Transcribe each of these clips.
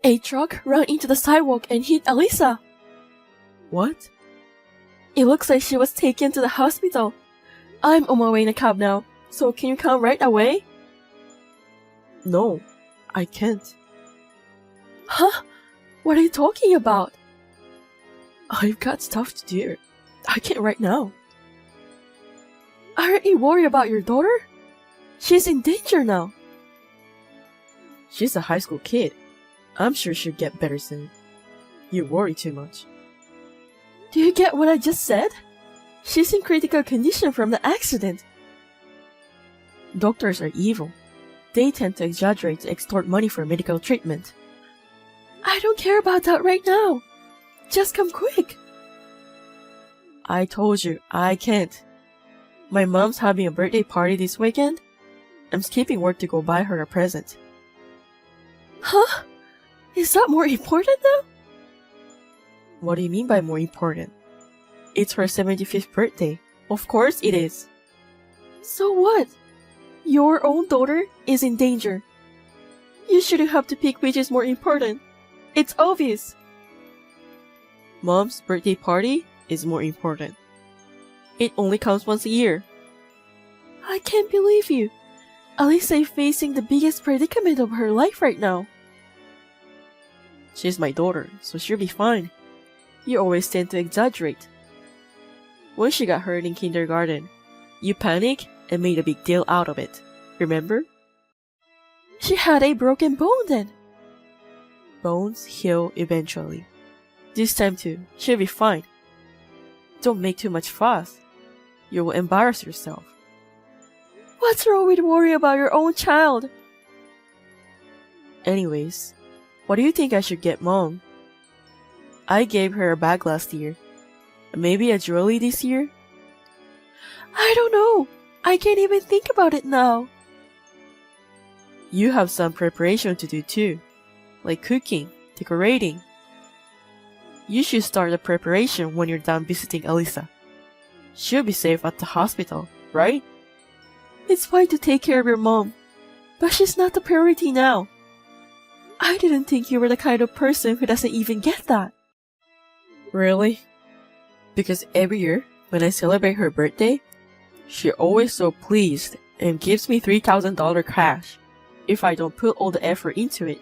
A truck ran into the sidewalk and hit Elisa. What? It looks like she was taken to the hospital. I'm on my way in a cab now, so can you come right away? No, I can't. Huh? What are you talking about? I've got stuff to do. I can't right now. Aren't you worried about your daughter? She's in danger now. She's a high school kid. I'm sure she'll get better soon. You worry too much. Do you get what I just said? She's in critical condition from the accident. Doctors are evil. They tend to exaggerate to extort money for medical treatment. I don't care about that right now. Just come quick. I told you, I can't. My mom's having a birthday party this weekend. I'm skipping work to go buy her a present. Huh? Is that more important now? What do you mean by more important? It's her 75th birthday. Of course it is. So what? Your own daughter is in danger. You shouldn't have to pick which is more important. It's obvious. Mom's birthday party is more important. It only comes once a year. I can't believe you. Alisa is facing the biggest predicament of her life right now. She's my daughter, so she'll be fine. You always tend to exaggerate. When she got hurt in kindergarten, you panicked and made a big deal out of it. Remember? She had a broken bone then. Bones heal eventually. This time too, she'll be fine. Don't make too much fuss. You will embarrass yourself. What's wrong with worrying about your own child? Anyways, what do you think I should get Mom? I gave her a bag last year. Maybe a jewelry this year? I don't know. I can't even think about it now. You have some preparation to do too, like cooking, decorating. You should start the preparation when you're done visiting Elisa. She'll be safe at the hospital, right? It's fine to take care of your mom, but she's not the priority now. I didn't think you were the kind of person who doesn't even get that. Really? Because every year, when I celebrate her birthday, she's always so pleased and gives me $3,000 cash. If I don't put all the effort into it,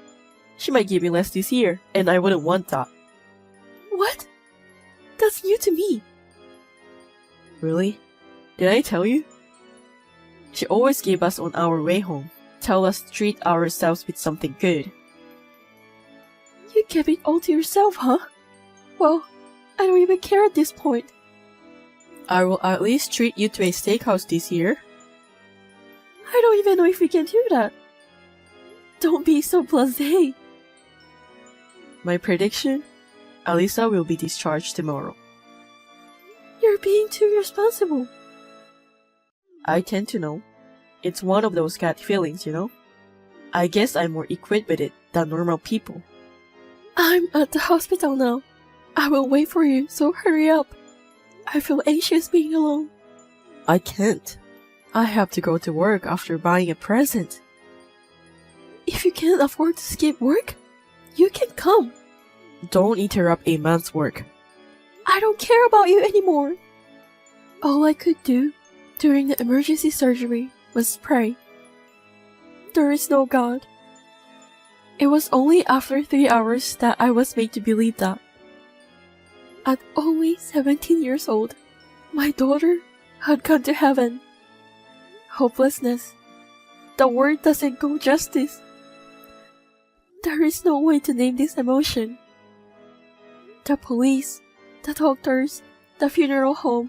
she might give me less this year, and I wouldn't want that. What? That's new to me. Really? Did I tell you? She always gave us on our way home, tell us to treat ourselves with something good. You kept it all to yourself, huh? Well, I don't even care at this point. I will at least treat you to a steakhouse this year. I don't even know if we can do that. Don't be so blasé. My prediction? Alisa will be discharged tomorrow. You're being too irresponsible. I tend to know. It's one of those gut feelings, you know? I guess I'm more equipped with it than normal people. I'm at the hospital now. I will wait for you, so hurry up. I feel anxious being alone. I can't. I have to go to work after buying a present. If you can't afford to skip work, you can come. Don't interrupt a man's work. I don't care about you anymore. All I could do during the emergency surgery was pray. There is no God. It was only after 3 hours that I was made to believe that. At only 17 years old, my daughter had gone to heaven. Hopelessness. The word doesn't go justice. There is no way to name this emotion. The police, the doctors, the funeral home.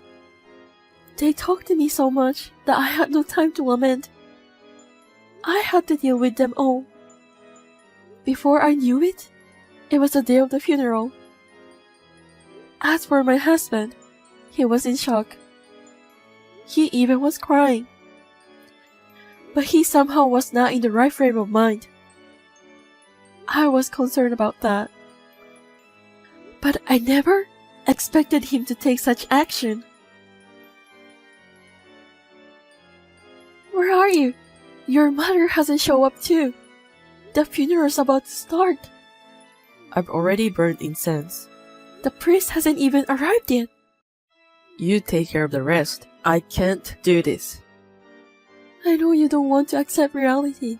They talked to me so much that I had no time to lament. I had to deal with them all. Before I knew it, it was the day of the funeral. As for my husband, he was in shock. He even was crying. But he somehow was not in the right frame of mind. I was concerned about that. But I never expected him to take such action. Where are you? Your mother hasn't shown up too. The funeral's about to start. I've already burned incense. The priest hasn't even arrived yet. You take care of the rest. I can't do this. I know you don't want to accept reality.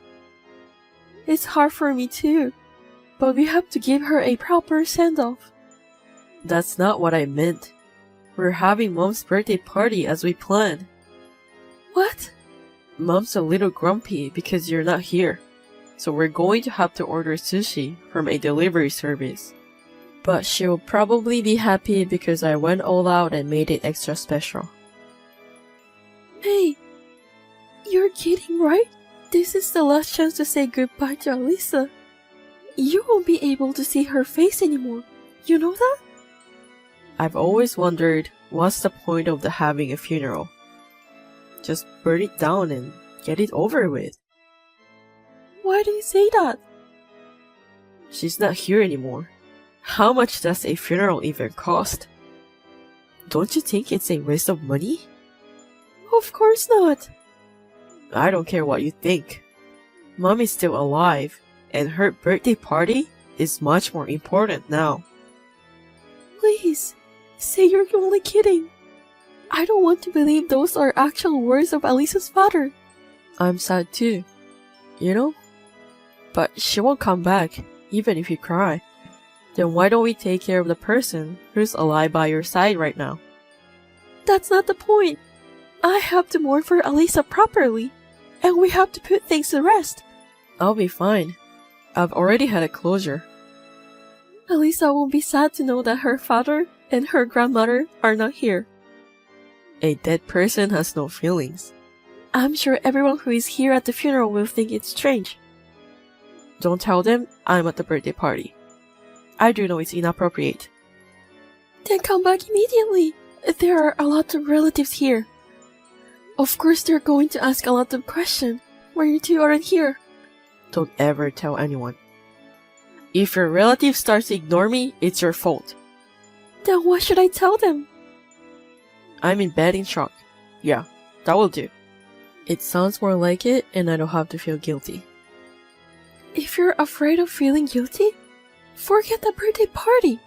It's hard for me too, but we have to give her a proper send-off. That's not what I meant. We're having Mom's birthday party as we planned. What? Mom's a little grumpy because you're not here, so we're going to have to order sushi from a delivery service. But she'll probably be happy because I went all out and made it extra special. Hey, you're kidding, right? This is the last chance to say goodbye to Alisa. You won't be able to see her face anymore. You know that? I've always wondered, what's the point of having a funeral? Just burn it down and get it over with. Why do you say that? She's not here anymore. How much does a funeral even cost? Don't you think it's a waste of money? Of course not. I don't care what you think. Mom is still alive, and her birthday party is much more important now. Please, say you're only kidding. I don't want to believe those are actual words of Alisa's father. I'm sad too, you know? But she won't come back, even if you cry. Then why don't we take care of the person who's alive by your side right now? That's not the point. I have to mourn for Alisa properly, and we have to put things to rest. I'll be fine. I've already had a closure. Alisa won't be sad to know that her father and her grandmother are not here. A dead person has no feelings. I'm sure everyone who is here at the funeral will think it's strange. Don't tell them I'm at the birthday party. I do know it's inappropriate. Then come back immediately. There are a lot of relatives here. Of course they're going to ask a lot of questions when you two aren't here. Don't ever tell anyone. If your relative starts to ignore me, it's your fault. Then what should I tell them? I'm in bed in shock. Yeah, that will do. It sounds more like it, and I don't have to feel guilty. If you're afraid of feeling guilty, forget the birthday party.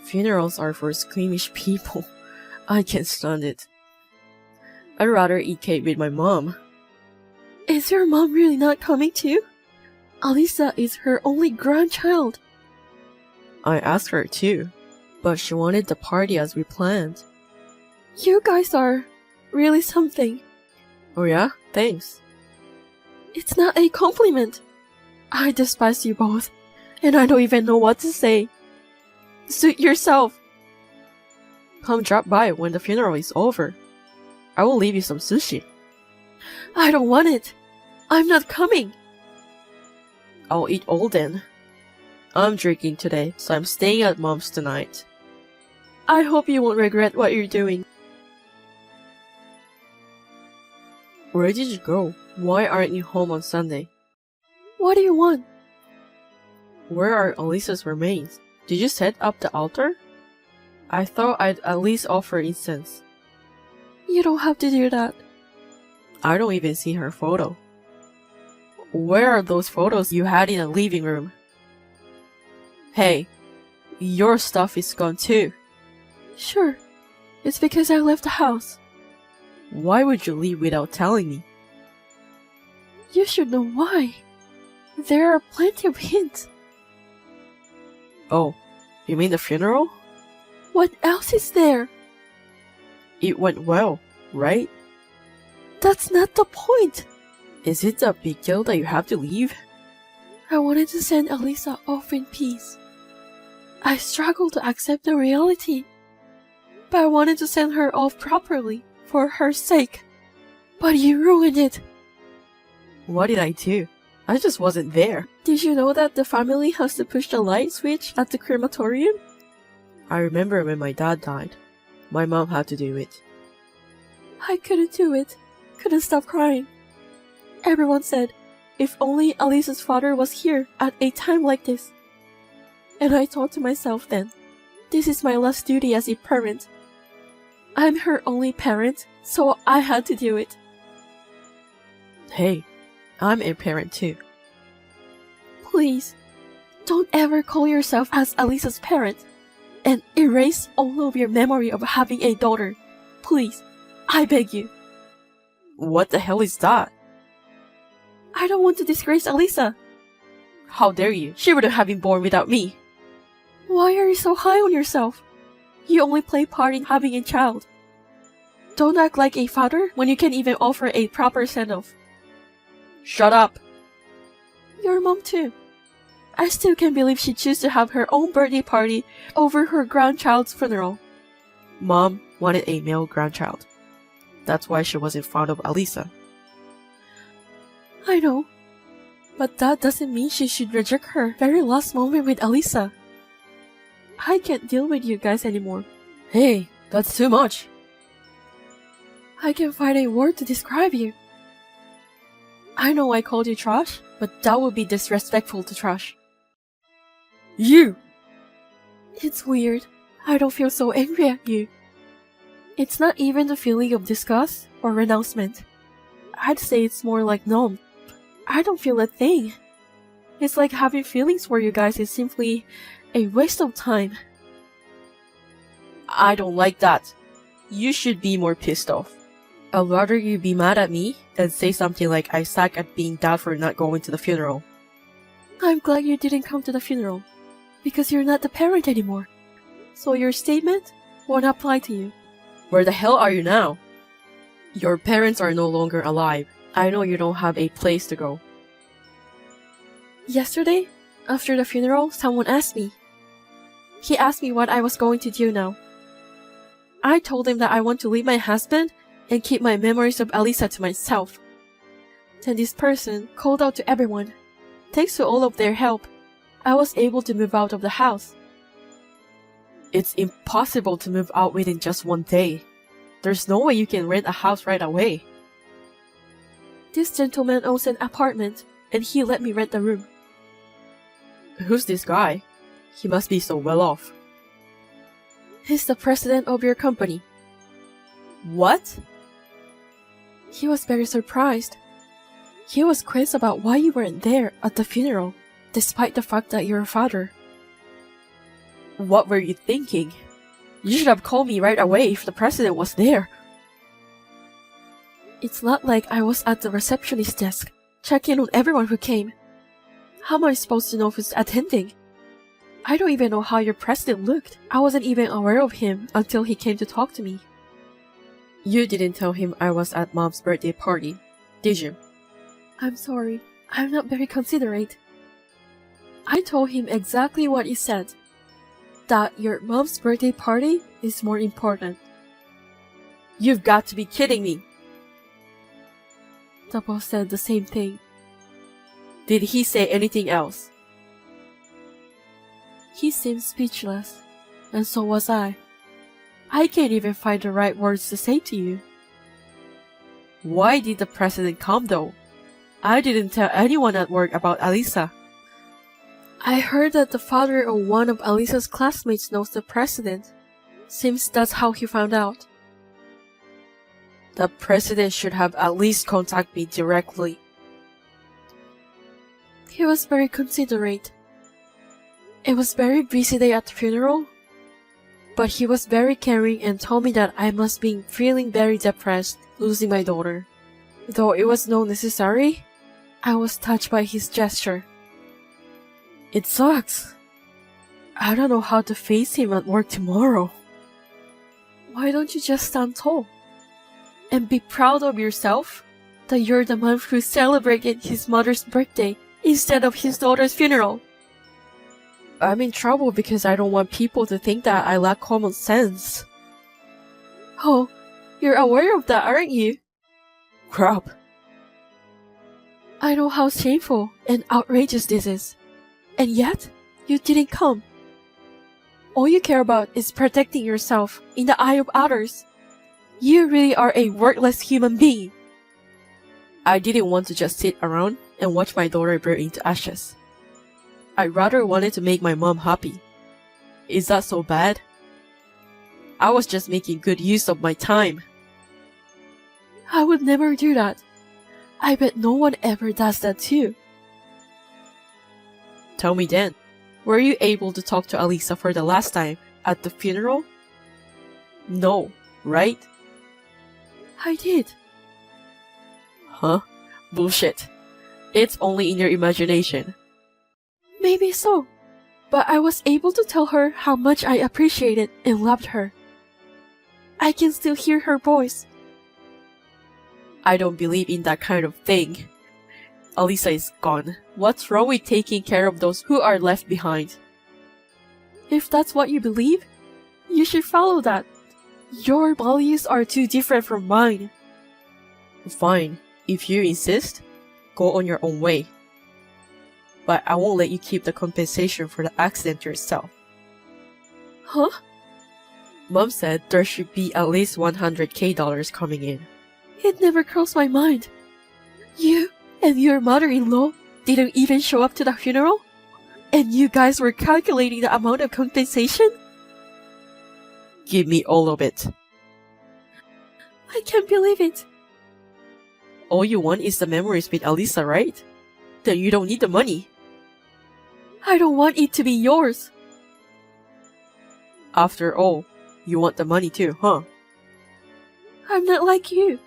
Funerals are for squeamish people. I can't stand it. I'd rather eat cake with my mom. Is your mom really not coming too? Alisa is her only grandchild. I asked her too, but she wanted the party as we planned. You guys are really something. Oh yeah? Thanks. It's not a compliment. I despise you both, and I don't even know what to say. Suit yourself. Come drop by when the funeral is over. I will leave you some sushi. I don't want it. I'm not coming. I'll eat all then. I'm drinking today, so I'm staying at Mom's tonight. I hope you won't regret what you're doing. Where did you go? Why aren't you home on Sunday? What do you want? Where are Alisa's remains? Did you set up the altar? I thought I'd at least offer incense. You don't have to do that. I don't even see her photo. Where are those photos you had in the living room? Hey, your stuff is gone too. Sure. It's because I left the house. Why would you leave without telling me? You should know why. There are plenty of hints. Oh, you mean the funeral? What else is there? It went well, right? That's not the point. Is it a big deal that you have to leave? I wanted to send Alisa off in peace. I struggled to accept the reality. But I wanted to send her off properly, for her sake. But you ruined it. What did I do? I just wasn't there. Did you know that the family has to push the light switch at the crematorium? I remember when my dad died. My mom had to do it. I couldn't do it. Couldn't stop crying. Everyone said, if only Alisa's father was here at a time like this. And I thought to myself then, this is my last duty as a parent. I'm her only parent, so I had to do it. Hey, I'm a parent too. Please, Don't ever call yourself as Alisa's parent and erase all of your memory of having a daughter. Please, I beg you. What the hell is that? I don't want to disgrace Alisa. How dare you? She wouldn't have been born without me. Why are you so high on yourself? You only play part in having a child. Don't act like a father when you can't even offer a proper send-off. Shut up. Your mom too. I still can't believe she chose to have her own birthday party over her grandchild's funeral. Mom wanted a male grandchild. That's why she wasn't fond of Alisa. I know. But that doesn't mean she should reject her very last moment with Alisa. I can't deal with you guys anymore. Hey, that's too much. I can't find a word to describe you. I know I called you trash, but that would be disrespectful to trash. You! It's weird. I don't feel so angry at you. It's not even the feeling of disgust or renouncement. I'd say it's more like numb. I don't feel a thing. It's like having feelings for you guys is simply a waste of time. I don't like that. You should be more pissed off. I'd rather you be mad at me than say something like I suck at being dad for not going to the funeral. I'm glad you didn't come to the funeral, because you're not the parent anymore. So your statement won't apply to you. Where the hell are you now? Your parents are no longer alive. I know you don't have a place to go. Yesterday, after the funeral, someone asked me. He asked me what I was going to do now. I told him that I want to leave my husband and keep my memories of Alisa to myself. Then this person called out to everyone. Thanks to all of their help, I was able to move out of the house. It's impossible to move out within just one day. There's no way you can rent a house right away. This gentleman owns an apartment, and he let me rent the room. Who's this guy? He must be so well off. He's the president of your company. What? He was very surprised. He was quizzed about why you weren't there at the funeral, despite the fact that you're a father. What were you thinking? You should have called me right away if the president was there. It's not like I was at the receptionist desk, checking on everyone who came. How am I supposed to know who's attending? I don't even know how your president looked. I wasn't even aware of him until he came to talk to me. You didn't tell him I was at Mom's birthday party, did you? I'm sorry. I'm not very considerate. I told him exactly what you said. That your mom's birthday party is more important. You've got to be kidding me. The boss said the same thing. Did he say anything else? He seemed speechless, and so was I. I can't even find the right words to say to you. Why did the president come though? I didn't tell anyone at work about Alisa. I heard that the father of one of Alisa's classmates knows the president. Seems that's how he found out. The president should have at least contacted me directly. He was very considerate. It was very busy day at the funeral, but he was very caring and told me that I must be feeling very depressed, losing my daughter. Though it was not necessary, I was touched by his gesture. It sucks. I don't know how to face him at work tomorrow. Why don't you just stand tall and be proud of yourself that you're the man who celebrated his mother's birthday instead of his daughter's funeral? I'm in trouble because I don't want people to think that I lack common sense. Oh, you're aware of that, aren't you? Crap. I know how shameful and outrageous this is. And yet, you didn't come. All you care about is protecting yourself in the eye of others. You really are a worthless human being. I didn't want to just sit around and watch my daughter burn into ashes. I rather wanted to make my mom happy. Is that so bad? I was just making good use of my time. I would never do that. I bet no one ever does that too. Tell me then, Were you able to talk to Alisa for the last time at the funeral? No, right? I did. Huh? Bullshit. It's only in your imagination. Maybe so, but I was able to tell her how much I appreciated and loved her. I can still hear her voice. I don't believe in that kind of thing. Alisa is gone. What's wrong with taking care of those who are left behind? If that's what you believe, you should follow that. Your values are too different from mine. Fine, if you insist, go on your own way. But I won't let you keep the compensation for the accident yourself. Huh? Mom said there should be at least $100K coming in. It never crossed my mind. You and your mother-in-law didn't even show up to the funeral? And you guys were calculating the amount of compensation? Give me all of it. I can't believe it. All you want is the memories with Alisa, right? Then you don't need the money. I don't want it to be yours. After all, you want the money too, huh? I'm not like you.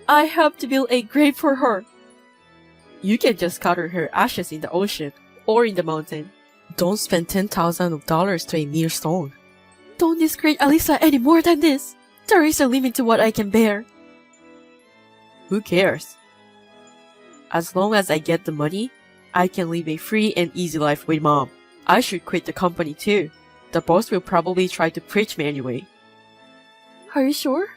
I have to build a grave for her. You can just scatter her ashes in the ocean or in the mountain. Don't spend $10,000 to a mere stone. Don't disgrace Alisa any more than this. There is a limit to what I can bear. Who cares? As long as I get the money, I can live a free and easy life with Mom. I should quit the company too. The boss will probably try to preach me anyway. Are you sure?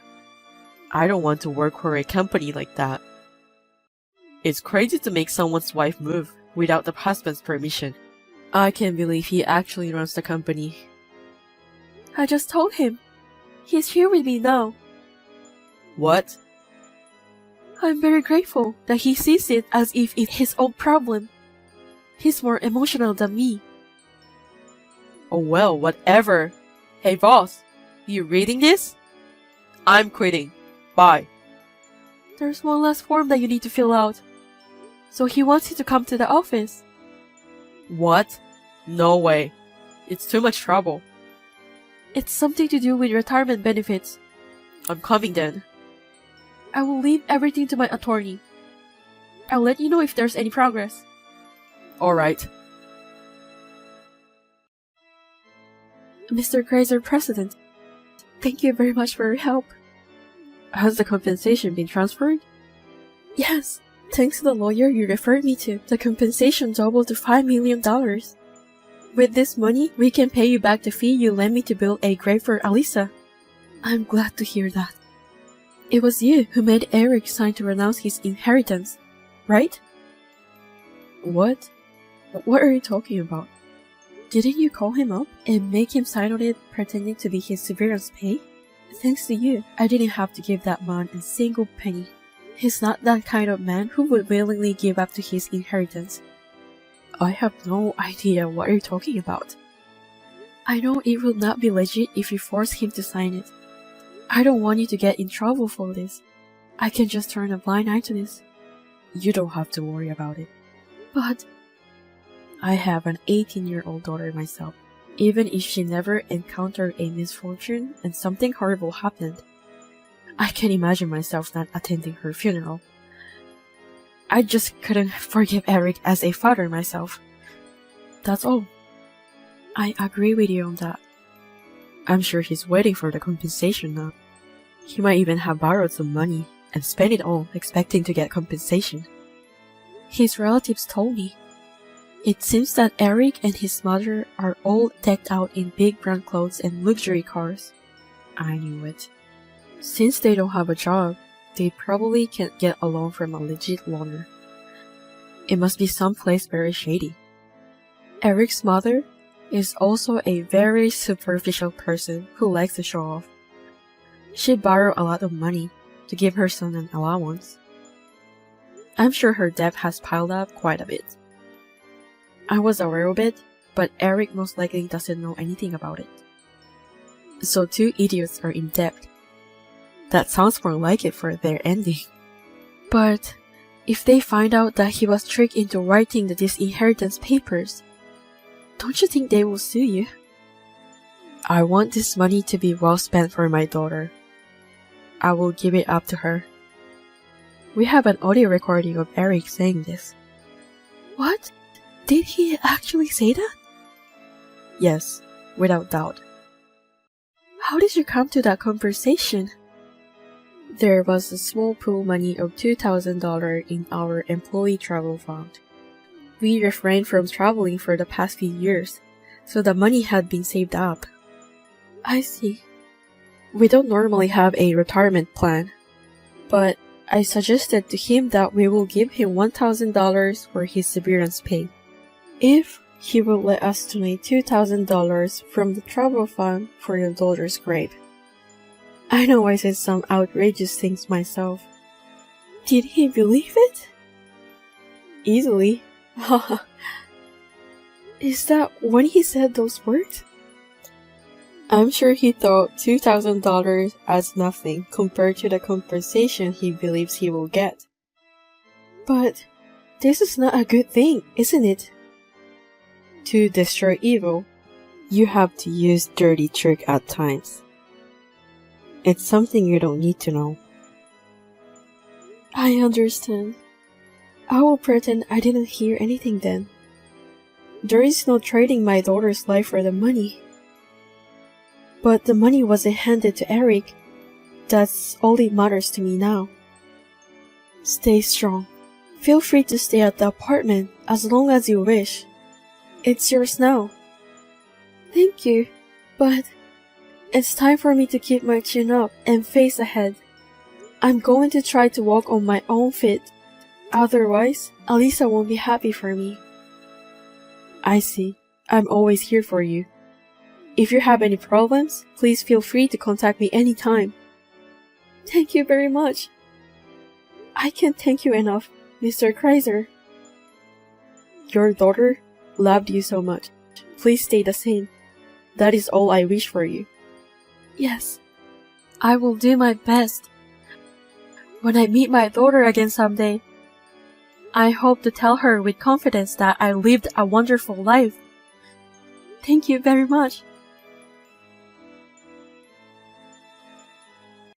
I don't want to work for a company like that. It's crazy to make someone's wife move without the husband's permission. I can't believe he actually runs the company. I just told him. He's here with me now. What? I'm very grateful that he sees it as if it's his own problem. He's more emotional than me. Oh well, whatever. Hey boss, you reading this? I'm quitting. Bye. There's one last form that you need to fill out. So he wants you to come to the office. What? No way. It's too much trouble. It's something to do with retirement benefits. I'm coming then. I will leave everything to my attorney. I'll let you know if there's any progress. Alright. Mr. Grazer, President, thank you very much for your help. Has the compensation been transferred? Yes, thanks to the lawyer you referred me to, the compensation doubled to $5 million. With this money, we can pay you back the fee you lent me to build a grave for Alisa. I'm glad to hear that. It was you who made Eric sign to renounce his inheritance, right? What? What are you talking about? Didn't you call him up and make him sign on it pretending to be his severance pay? Thanks to you, I didn't have to give that man a single penny. He's not that kind of man who would willingly give up to his inheritance. I have no idea what you're talking about. I know it would not be legit if you force him to sign it. I don't want you to get in trouble for this. I can just turn a blind eye to this. You don't have to worry about it. But I have an 18-year-old daughter myself. Even if she never encountered a misfortune and something horrible happened, I can imagine myself not attending her funeral. I just couldn't forgive Eric as a father myself. That's all. I agree with you on that. I'm sure he's waiting for the compensation now. He might even have borrowed some money and spent it all expecting to get compensation. His relatives told me. It seems that Eric and his mother are all decked out in big brand clothes and luxury cars. I knew it. Since they don't have a job, they probably can't get a loan from a legit loaner. It must be someplace very shady. Eric's mother is also a very superficial person who likes to show off. She borrowed a lot of money to give her son an allowance. I'm sure her debt has piled up quite a bit. I was aware of it, but Eric most likely doesn't know anything about it. So two idiots are in debt. That sounds more like it for their ending. But if they find out that he was tricked into writing the disinheritance papers, Don't you think they will sue you? I want this money to be well spent for my daughter. I will give it up to her. We have an audio recording of Eric saying this. What? Did he actually say that? Yes, without doubt. How did you come to that conversation? There was a small pool money of $2,000 in our employee travel fund. We refrained from traveling for the past few years, so the money had been saved up. I see. We don't normally have a retirement plan, but I suggested to him that we will give him $1,000 for his severance pay, if he will let us donate $2,000 from the travel fund for your daughter's grave. I know I said some outrageous things myself. Did he believe it? Easily. Is that when he said those words? I'm sure he thought $2,000 as nothing compared to the compensation he believes he will get. But this is not a good thing, isn't it? To destroy evil, you have to use dirty trick at times. It's something you don't need to know. I understand. I will pretend I didn't hear anything then. There is no trading my daughter's life for the money. But the money wasn't handed to Eric. That's all that matters to me now. Stay strong. Feel free to stay at the apartment as long as you wish. It's yours now. Thank you, but it's time for me to keep my chin up and face ahead. I'm going to try to walk on my own feet. Otherwise, Alisa won't be happy for me. I see. I'm always here for you. If you have any problems, please feel free to contact me anytime. Thank you very much. I can't thank you enough, Mr. Kreiser. Your daughter loved you so much. Please stay the same. That is all I wish for you. Yes, I will do my best. When I meet my daughter again someday, I hope to tell her with confidence that I lived a wonderful life. Thank you very much.